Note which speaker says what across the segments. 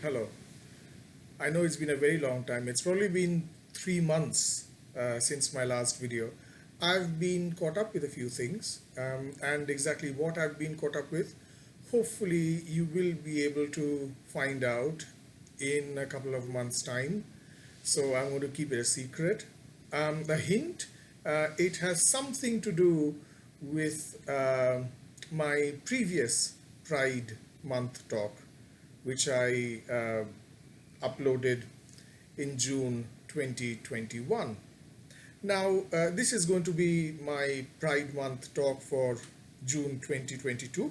Speaker 1: Hello. I know it's been a very long time. It's probably been 3 months since my last video. I've been caught up with a few things, and exactly what I've been caught up with, hopefully, you will be able to find out in a couple of months' time. So I'm going to keep it a secret. The hint, it has something to do with my previous Pride Month talk, which I uploaded in June 2021. Now, this is going to be my Pride Month talk for June 2022.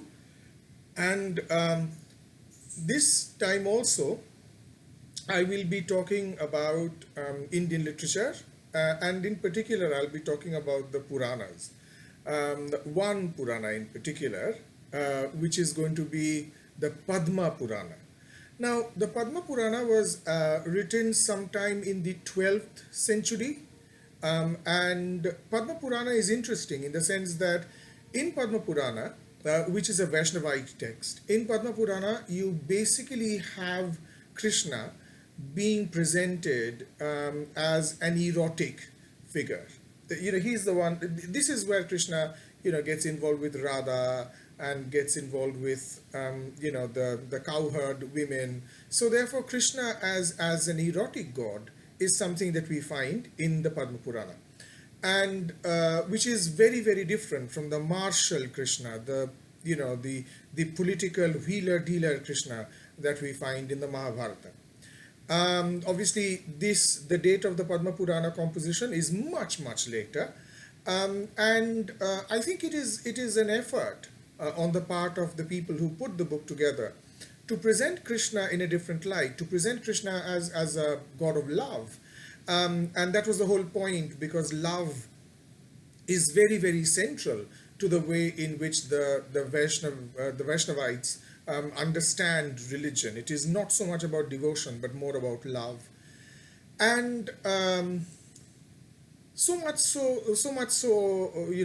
Speaker 1: And this time also, I will be talking about Indian literature, and in particular, I'll be talking about the Puranas. One Purana in particular, which is going to be the Padma Purana. Now, the Padma Purana was written sometime in the 12th century, and Padma Purana is interesting in the sense that in Padma Purana, which is a Vaishnavite text, in Padma Purana, you basically have Krishna being presented as an erotic figure. He's the one. This is where Krishna, gets involved with Radha and gets involved with, the cowherd women. So therefore, Krishna as an erotic god is something that we find in the Padma Purana, and which is very very different from the martial Krishna, the political wheeler dealer Krishna that we find in the Mahabharata. Obviously, the date of the Padma Purana composition is much much later, and I think it is an effort on the part of the people who put the book together to present Krishna in a different light, to present Krishna as a god of love, and that was the whole point, because love is very very central to the way in which the Vaishnavites understand religion. It is not so much about devotion, but more about love, and so much so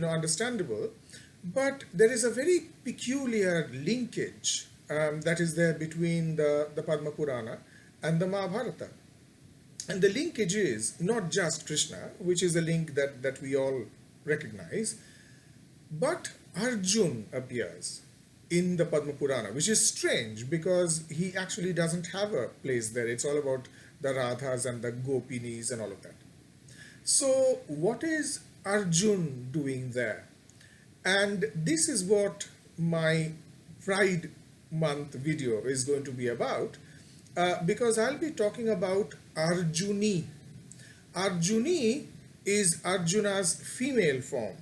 Speaker 1: understandable. But there is a very peculiar linkage that is there between the Padma Purana and the Mahabharata. And the linkage is not just Krishna, which is a link that we all recognize, but Arjun appears in the Padma Purana, which is strange because he actually doesn't have a place there. It's all about the Radhas and the Gopinis and all of that. So, what is Arjun doing there? And this is what my Pride Month video is going to be about, because I'll be talking about Arjuni. Arjuni is Arjuna's female form.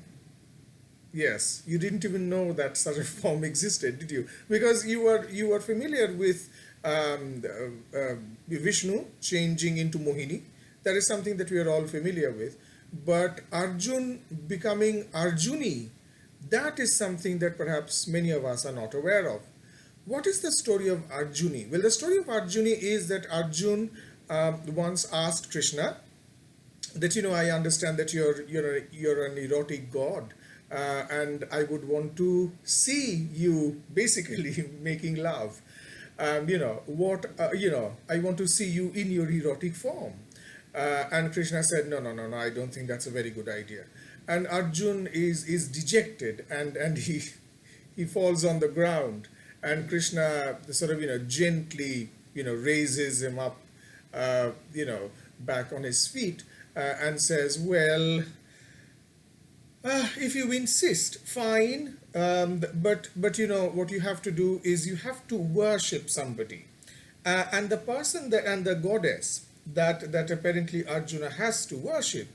Speaker 1: Yes, you didn't even know that such a form existed, did you? Because you were familiar with Vishnu changing into Mohini. That is something that we are all familiar with. But Arjun becoming Arjuni, that is something that perhaps many of us are not aware of. What is the story of Arjuni? Well, the story of Arjuni is that Arjun once asked Krishna that, I understand that you're an erotic god, and I would want to see you basically making love. I want to see you in your erotic form. And Krishna said, no, I don't think that's a very good idea. And Arjun is dejected, and he falls on the ground, and Krishna sort of gently raises him up back on his feet, and says, well, if you insist, fine, but what you have to do is you have to worship somebody, and the person and the goddess that apparently Arjuna has to worship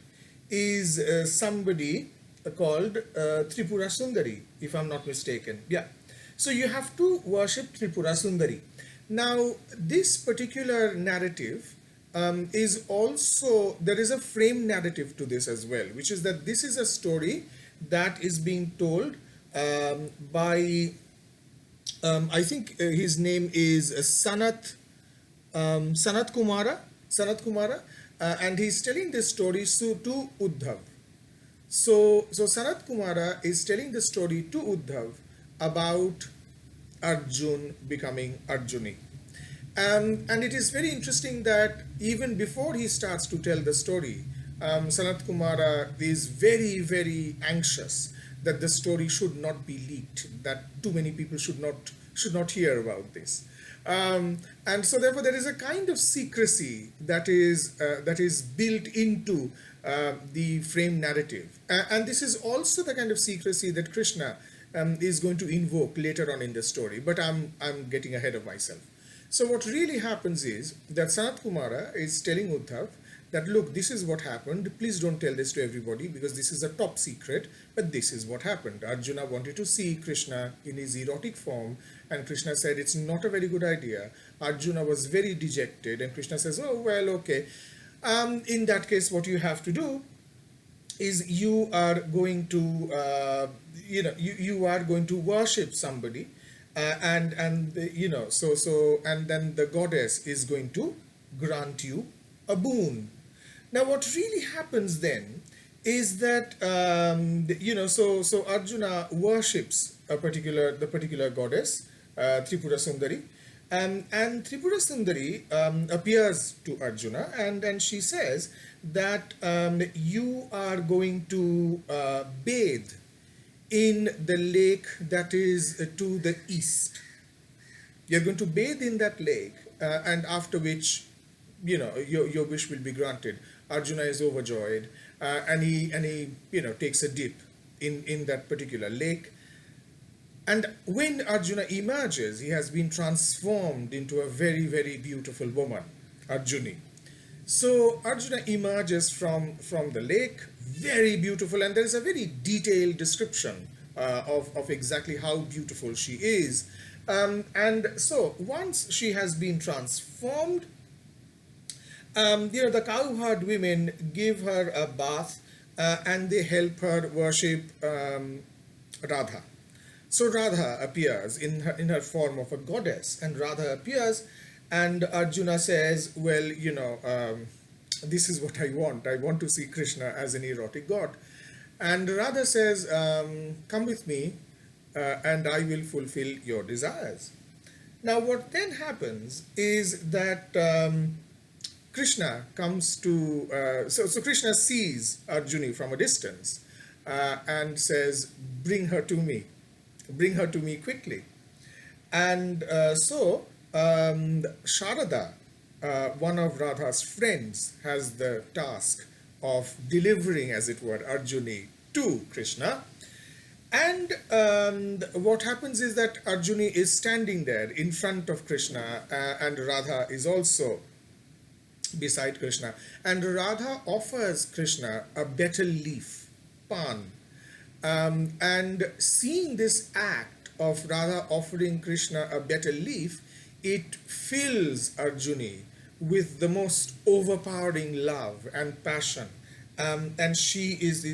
Speaker 1: is somebody called Tripura Sundari, if I'm not mistaken. Yeah. So you have to worship Tripura Sundari. Now, this particular narrative is also, there is a frame narrative to this as well, which is that this is a story that is being told by, I think his name is Sanat Kumara, and he's telling this story to Uddhav. So Sanat Kumara is telling the story to Uddhav about Arjun becoming Arjuni. And it is very interesting that even before he starts to tell the story, Sanat Kumara is very, very anxious that the story should not be leaked, that too many people should not hear about this. And so therefore there is a kind of secrecy that is built into the frame narrative. And this is also the kind of secrecy that Krishna is going to invoke later on in the story. But I'm getting ahead of myself. So what really happens is that Sanat Kumara is telling Uddhav that, look, this is what happened. Please don't tell this to everybody because this is a top secret, but this is what happened. Arjuna wanted to see Krishna in his erotic form, and Krishna said it's not a very good idea. Arjuna was very dejected, and Krishna says, oh, well, okay. In that case, what you have to do is you are going to, you are going to worship somebody, and then the goddess is going to grant you a boon. Now, what really happens then is that so Arjuna worships the particular goddess, Tripura Sundari, and Tripura Sundari appears to Arjuna, and she says that you are going to bathe in the lake that is to the east. You're going to bathe in that lake, and after which, your wish will be granted. Arjuna is overjoyed, and he takes a dip in that particular lake. And when Arjuna emerges, he has been transformed into a very, very beautiful woman, Arjuni. So Arjuna emerges from the lake, very beautiful, and there is a very detailed description of exactly how beautiful she is. And so once she has been transformed, the cowherd women give her a bath, and they help her worship Radha. So Radha appears in her form of a goddess, and Radha appears, and Arjuna says, well, this is what I want. I want to see Krishna as an erotic god. And Radha says, come with me, and I will fulfill your desires. Now, what then happens is that Krishna comes to, so Krishna sees Arjuni from a distance and says, bring her to me quickly. And Sharada, one of Radha's friends, has the task of delivering, as it were, Arjuni to Krishna. And what happens is that Arjuni is standing there in front of Krishna, and Radha is also beside Krishna. And Radha offers Krishna a betel leaf, pan. And seeing this act of Radha offering Krishna a betel leaf, it fills Arjuni with the most overpowering love and passion. And she is,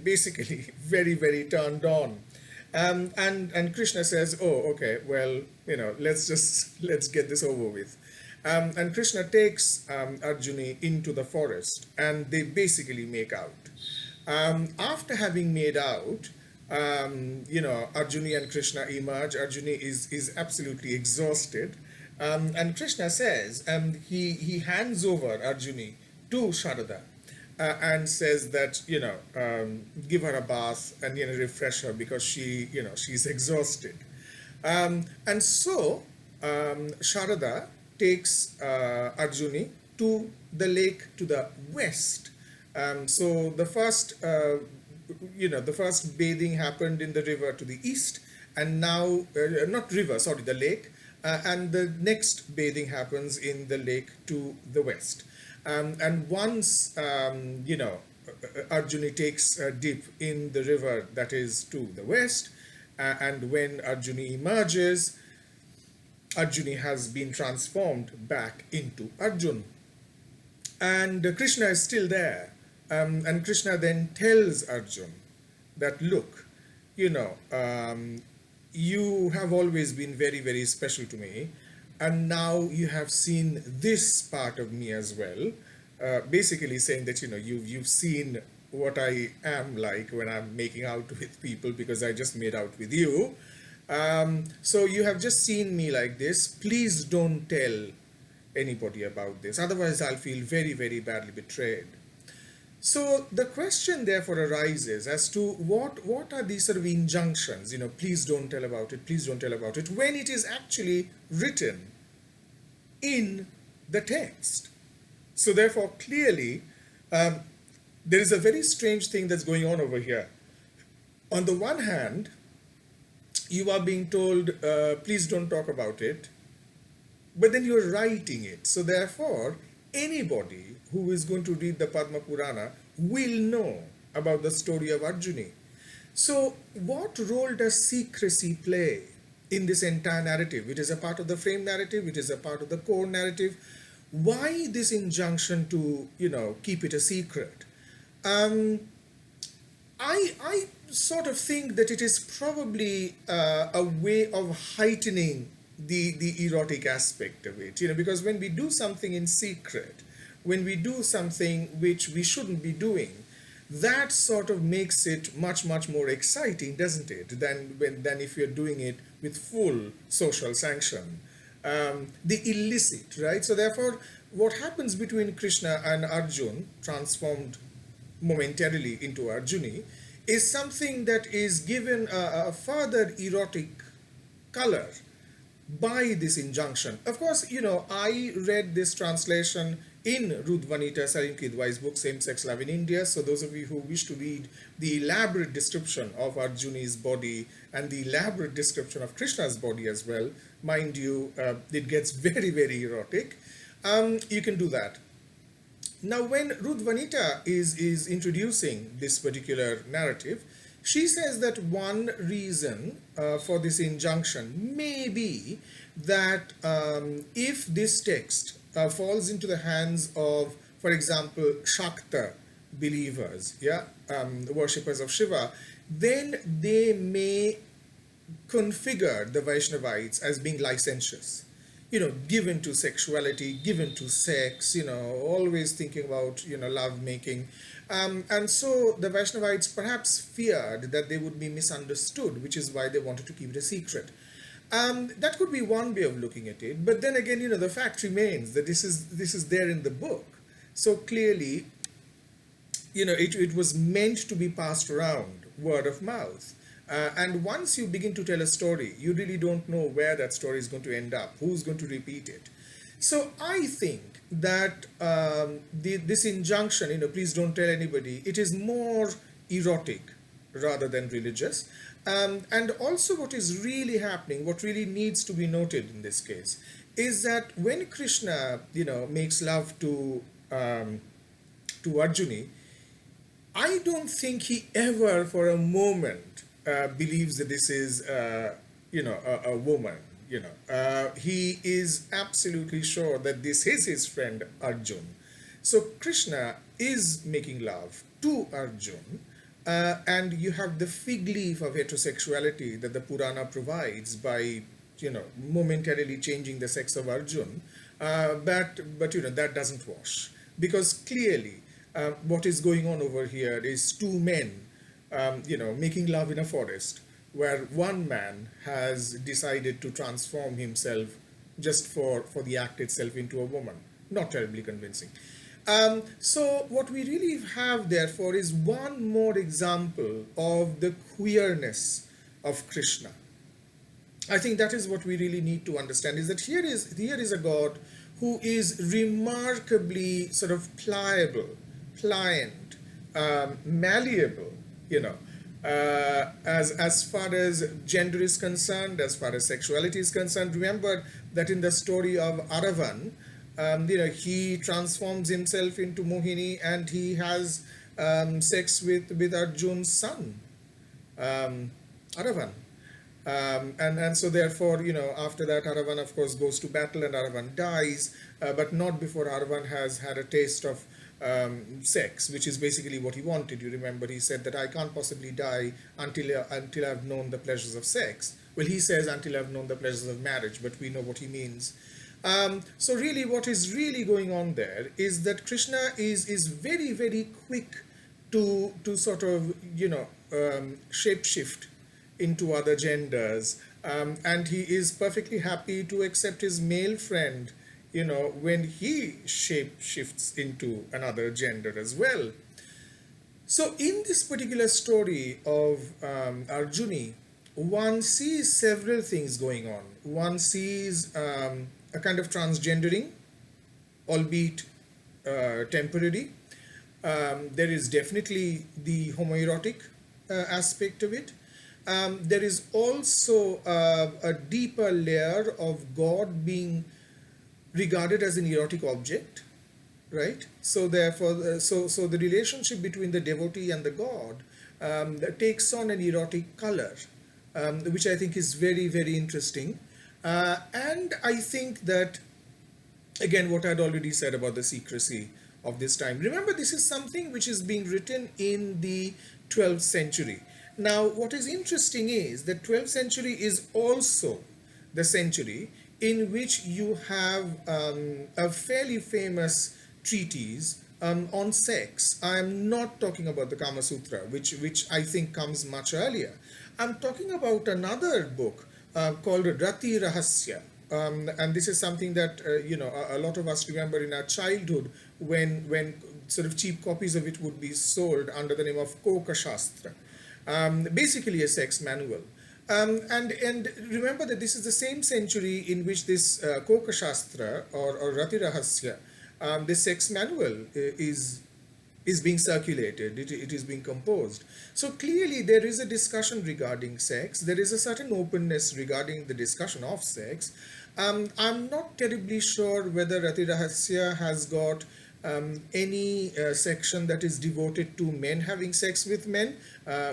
Speaker 1: basically very, very turned on. And Krishna says, oh, okay, well, let's get this over with. And Krishna takes Arjuni into the forest, and they basically make out. After having made out, Arjuni and Krishna emerge. Arjuni is absolutely exhausted. And Krishna says, he hands over Arjuni to Sharada, and says that, give her a bath and, refresh her because she's exhausted. And so Sharada takes Arjuni to the lake to the west. So the first bathing happened in the river to the east, and now, not river, sorry, the lake, and the next bathing happens in the lake to the west. And once, Arjuni takes a dip in the river that is to the west, and when Arjuni emerges, Arjuni has been transformed back into Arjun. And Krishna is still there. And Krishna then tells Arjun that, look, you have always been very, very special to me, and now you have seen this part of me as well. Basically saying that, you've seen what I am like when I'm making out with people because I just made out with you. So you have just seen me like this. Please don't tell anybody about this. Otherwise, I'll feel very, very badly betrayed. So the question therefore arises as to what are these sort of injunctions, please don't tell about it, please don't tell about it, when it is actually written in the text. So therefore, clearly, um, there is a very strange thing that's going on over here. On the one hand, you are being told, please don't talk about it, but then you're writing it. So therefore, anybody who is going to read the Padma Purana will know about the story of Arjuni. So what role does secrecy play in this entire narrative? It is a part of the frame narrative, it is a part of the core narrative. Why this injunction to, keep it a secret? I sort of think that it is probably a way of heightening the erotic aspect of it, because when we do something in secret, when we do something which we shouldn't be doing, that sort of makes it much, much more exciting, doesn't it, than if you're doing it with full social sanction. The illicit, right? So therefore, what happens between Krishna and Arjun, transformed momentarily into Arjuni, is something that is given a further erotic color by this injunction. Of course, I read this translation in Ruth Vanita Sarin Kidwai's book, Same Sex Love in India. So those of you who wish to read the elaborate description of Arjuni's body and the elaborate description of Krishna's body as well, mind you, it gets very, very erotic. You can do that. Now, when Ruth Vanita is introducing this particular narrative, she says that one reason for this injunction may be that if this text falls into the hands of, for example, Shakta believers, the worshippers of Shiva, then they may configure the Vaishnavites as being licentious, given to sexuality, given to sex, always thinking about, love making. And so the Vaishnavites perhaps feared that they would be misunderstood, which is why they wanted to keep it a secret. That could be one way of looking at it. But then again, the fact remains that this is there in the book. So clearly, it was meant to be passed around, word of mouth. And once you begin to tell a story, you really don't know where that story is going to end up, who's going to repeat it. So I think that this injunction, please don't tell anybody, it is more erotic rather than religious. And also what is really happening, what really needs to be noted in this case, is that when Krishna, makes love to Arjuni, I don't think he ever for a moment believes that this is, a woman. He is absolutely sure that this is his friend Arjun. So Krishna is making love to Arjun, and you have the fig leaf of heterosexuality that the Purana provides by, momentarily changing the sex of Arjun. But that doesn't wash, because clearly what is going on over here is two men, making love in a forest, where one man has decided to transform himself just for the act itself into a woman. Not terribly convincing. So what we really have, therefore, is one more example of the queerness of Krishna. I think that is what we really need to understand, is that here is a God who is remarkably sort of pliable, pliant, malleable, as far as gender is concerned, as far as sexuality is concerned. Remember that in the story of Aravan, he transforms himself into Mohini and he has sex with Arjun's son, Aravan. And so therefore, after that, Aravan, of course, goes to battle and Aravan dies, but not before Aravan has had a taste of sex, which is basically what he wanted. You remember, he said that I can't possibly die until I've known the pleasures of sex. Well, he says until I've known the pleasures of marriage, but we know what he means. So really, what is really going on there is that Krishna is very, very quick to sort of, shapeshift into other genders, and he is perfectly happy to accept his male friend when he shape shifts into another gender as well. So, in this particular story of Arjuni, one sees several things going on. One sees a kind of transgendering, albeit temporary. There is definitely the homoerotic aspect of it. There is also a deeper layer of God being regarded as an erotic object, right? So therefore, so the relationship between the devotee and the god that takes on an erotic color, which I think is very, very interesting. And I think that, again, what I'd already said about the secrecy of this time. Remember, this is something which is being written in the 12th century. Now, what is interesting is that 12th century is also the century in which you have a fairly famous treatise on sex. I am not talking about the Kama Sutra, which I think comes much earlier. I'm talking about another book called Rati Rahasya. And this is something that a lot of us remember in our childhood, when sort of cheap copies of it would be sold under the name of Koka Shastra, basically a sex manual. And remember that this is the same century in which this Koka Shastra or Rati Rahasya, this sex manual is being circulated, it is being composed. So clearly there is a discussion regarding sex, there is a certain openness regarding the discussion of sex. I'm not terribly sure whether Rati Rahasya has got any section that is devoted to men having sex with men,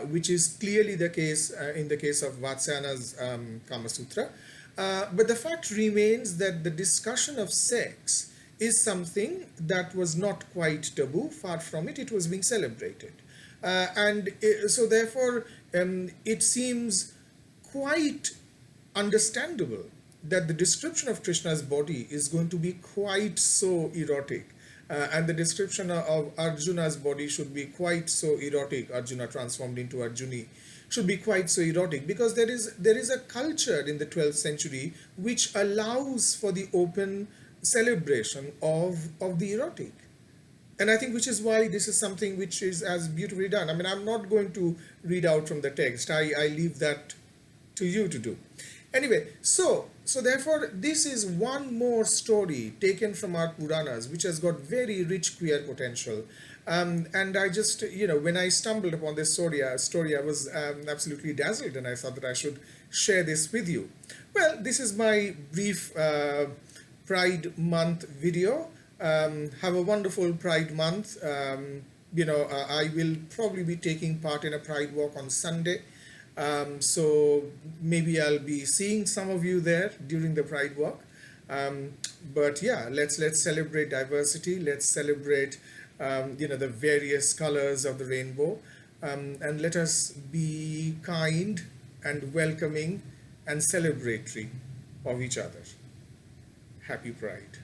Speaker 1: which is clearly the case in the case of Vatsyayana's Kama Sutra. But the fact remains that the discussion of sex is something that was not quite taboo. Far from it, it was being celebrated. So therefore, it seems quite understandable that the description of Krishna's body is going to be quite so erotic. And the description of Arjuna's body should be quite so erotic. Arjuna transformed into Arjuni should be quite so erotic, because there is a culture in the 12th century which allows for the open celebration of the erotic. And I think which is why this is something which is as beautifully done. I mean, I'm not going to read out from the text. I leave that to you to do. Anyway, so therefore, this is one more story taken from our Puranas, which has got very rich queer potential. And I just, when I stumbled upon this story, I was absolutely dazzled, and I thought that I should share this with you. Well, this is my brief Pride Month video. Have a wonderful Pride Month. I will probably be taking part in a Pride walk on Sunday. So maybe I'll be seeing some of you there during the Pride walk. But yeah, let's celebrate diversity. Let's celebrate the various colors of the rainbow, and let us be kind and welcoming and celebratory of each other. Happy Pride.